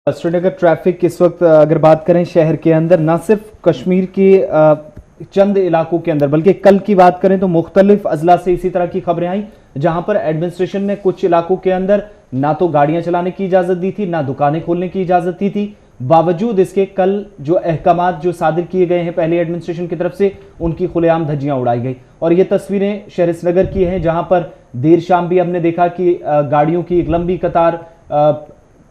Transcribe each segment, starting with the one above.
Srinagar traffic इस वक्त अगर बात करें शहर के अंदर, ना सिर्फ कश्मीर के चंद इलाकों के अंदर बल्कि कल की बात करें तो मुख्तलिफ अजला से इसी तरह की खबरें आई जहां पर एडमिनिस्ट्रेशन ने कुछ इलाकों के अंदर ना तो गाड़ियां चलाने की इजाजत दी थी, ना दुकानें खोलने की इजाजत दी थी। बावजूद इसके कल जो अहकामात जो सादिर किए गए हैं पहले एडमिनिस्ट्रेशन की तरफ से, उनकी खुलेआम धज्जियां उड़ाई गई। और ये तस्वीरें शहर श्रीनगर की हैं जहां पर देर शाम भी हमने देखा कि गाड़ियों की एक लंबी कतार,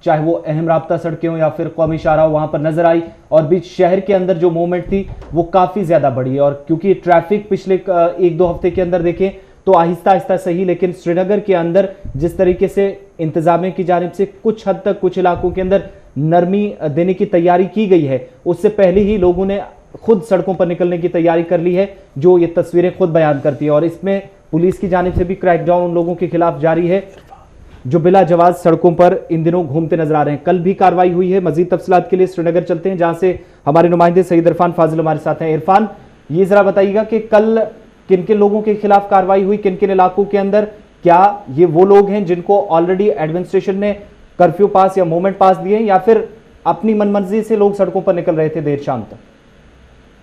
चाहे वो अहम राब्ता सड़कें हो या फिर कौमी शाहरा हो, वहां पर नजर आई। और बीच शहर के अंदर जो मूवमेंट थी वो काफी ज्यादा बढ़ी है। और क्योंकि ट्रैफिक पिछले एक दो हफ्ते के अंदर देखें तो आहिस्ता आहिस्ता सही, लेकिन श्रीनगर के अंदर जिस तरीके से इंतजामिया की जानिब से कुछ हद तक कुछ इलाकों के अंदर नरमी देने की तैयारी की गई है, उससे पहले ही लोगों ने खुद सड़कों पर निकलने की तैयारी कर ली है, जो ये तस्वीरें खुद बयान करती है। और इसमें पुलिस की जानिब से भी क्रैकडाउन उन लोगों के खिलाफ जारी है जो बिला जवाज सड़कों पर इन दिनों घूमते नजर आ रहे हैं। कल भी कार्रवाई हुई है। मजीद तफसीलात के लिए श्रीनगर चलते हैं जहां से हमारे नुमाइंदे सईद इरफान फाजिल हमारे साथ हैं। इरफान, ये जरा बताइएगा कि कल किन किन लोगों के खिलाफ कार्रवाई हुई, किन किन इलाकों के अंदर? क्या ये वो लोग हैं जिनको ऑलरेडी एडमिनिस्ट्रेशन ने कर्फ्यू पास या मूवमेंट पास दिए, या फिर अपनी मनमर्जी से लोग सड़कों पर निकल रहे थे देर शाम तक?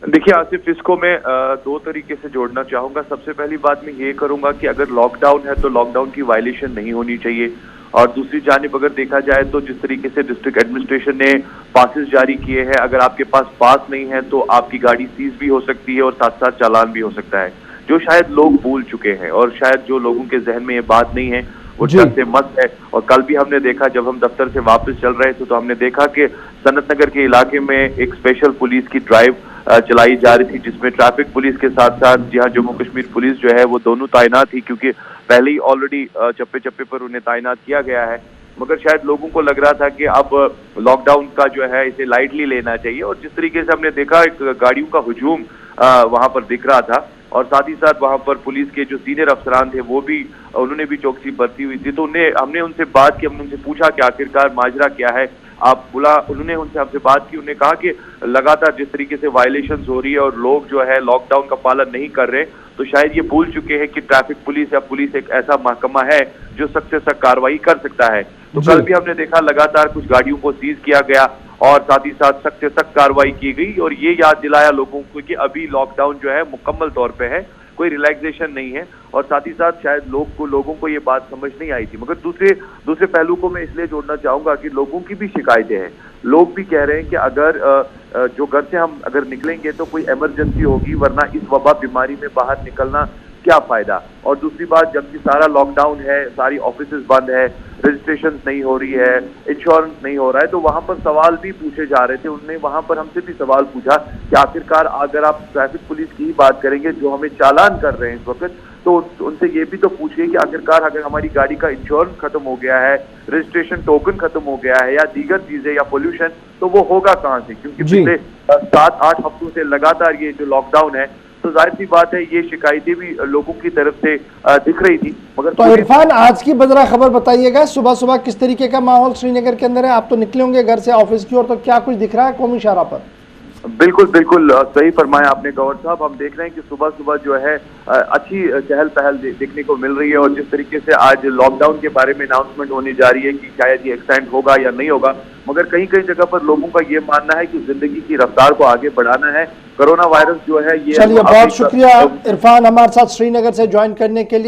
देखिए आसिफ, इसको मैं दो तरीके से जोड़ना चाहूंगा। सबसे पहली बात मैं ये करूंगा कि अगर लॉकडाउन है तो लॉकडाउन की वायलेशन नहीं होनी चाहिए, और दूसरी जानिब अगर देखा जाए तो जिस तरीके से डिस्ट्रिक्ट एडमिनिस्ट्रेशन ने पासेस जारी किए हैं, अगर आपके पास पास नहीं है तो आपकी गाड़ी सीज भी हो सकती है और साथ साथ चालान भी हो सकता है, जो शायद लोग भूल चुके हैं और शायद जो लोगों के जहन में ये बात नहीं है वो डर से मस्त है। और कल भी हमने देखा, जब हम दफ्तर से वापस चल रहे थे तो हमने देखा कि सनत नगर के इलाके में एक स्पेशल पुलिस की ड्राइव चलाई जा रही थी, जिसमें ट्रैफिक पुलिस के साथ साथ जी हाँ जम्मू कश्मीर पुलिस जो है वो दोनों तैनात थी, क्योंकि पहले ही ऑलरेडी चप्पे चप्पे पर उन्हें तैनात किया गया है। मगर शायद लोगों को लग रहा था कि अब लॉकडाउन का जो है इसे लाइटली लेना चाहिए, और जिस तरीके से हमने देखा एक गाड़ियों का हुजूम वहां पर दिख रहा था, और साथ ही साथ वहां पर पुलिस के जो सीनियर अफसरान थे वो भी, उन्होंने भी चौकसी बरती हुई थी। तो हमने उनसे बात की, हमने उनसे पूछा कि आखिरकार माजरा क्या है। उन्होंने उनसे हमसे बात की, उन्होंने कहा कि लगातार जिस तरीके से वायलेशंस हो रही है और लोग जो है लॉकडाउन का पालन नहीं कर रहे, तो शायद ये भूल चुके हैं कि ट्रैफिक पुलिस या पुलिस एक ऐसा महकमा है जो सख्त से सख्त कार्रवाई कर सकता है। तो कल भी हमने देखा लगातार कुछ गाड़ियों को सीज किया गया और साथ ही साथ सख्त से सख्त कार्रवाई की गई, और ये याद दिलाया लोगों को कि अभी लॉकडाउन जो है मुकम्मल तौर पे है, कोई रिलैक्सेशन नहीं है। और साथ ही साथ शायद लोगों को ये बात समझ नहीं आई थी। मगर दूसरे पहलू को मैं इसलिए जोड़ना चाहूंगा कि लोगों की भी शिकायतें हैं। लोग भी कह रहे हैं कि अगर जो घर से हम अगर निकलेंगे तो कोई इमरजेंसी होगी, वरना इस वबा बीमारी में बाहर निकलना क्या फायदा। और दूसरी बात, जबकि सारा लॉकडाउन है, सारी ऑफिसेज बंद है, रजिस्ट्रेशन नहीं हो रही है, इंश्योरेंस नहीं हो रहा है, तो वहां पर सवाल भी पूछे जा रहे थे। उन्होंने वहां पर हमसे भी सवाल पूछा कि आखिरकार अगर आप ट्रैफिक पुलिस की ही बात करेंगे जो हमें चालान कर रहे हैं इस वक्त, तो उनसे ये भी तो पूछिए कि आखिरकार अगर हमारी गाड़ी का इंश्योरेंस खत्म हो गया है, रजिस्ट्रेशन टोकन खत्म हो गया है, या दीगर चीजें या पोल्यूशन, तो वो होगा कहाँ से? क्योंकि पिछले 7-8 हफ्तों से लगातार ये जो लॉकडाउन है, तो जाहिर सी बात है ये शिकायतें भी लोगों की तरफ से दिख रही थी। मगर तो इरफान, आज की बजरा खबर बताइएगा, सुबह सुबह किस तरीके का माहौल श्रीनगर के अंदर है? आप तो निकले होंगे घर से ऑफिस की ओर, तो क्या कुछ दिख रहा है कौमी शाहरा पर? बिल्कुल सही फरमाया आपने गौर साहब। हम देख रहे हैं कि सुबह सुबह जो है अच्छी चहल पहल देखने को मिल रही है, और जिस तरीके से आज लॉकडाउन के बारे में अनाउंसमेंट होने जा रही है कि शायद ये एक्सटेंड होगा या नहीं होगा, मगर कहीं कहीं जगह पर लोगों का ये मानना है कि जिंदगी की रफ्तार को आगे बढ़ाना है। कोरोना वायरस जो है ये, चलिए बहुत शुक्रिया इरफान हमारे साथ श्रीनगर से ज्वाइन करने के लिए।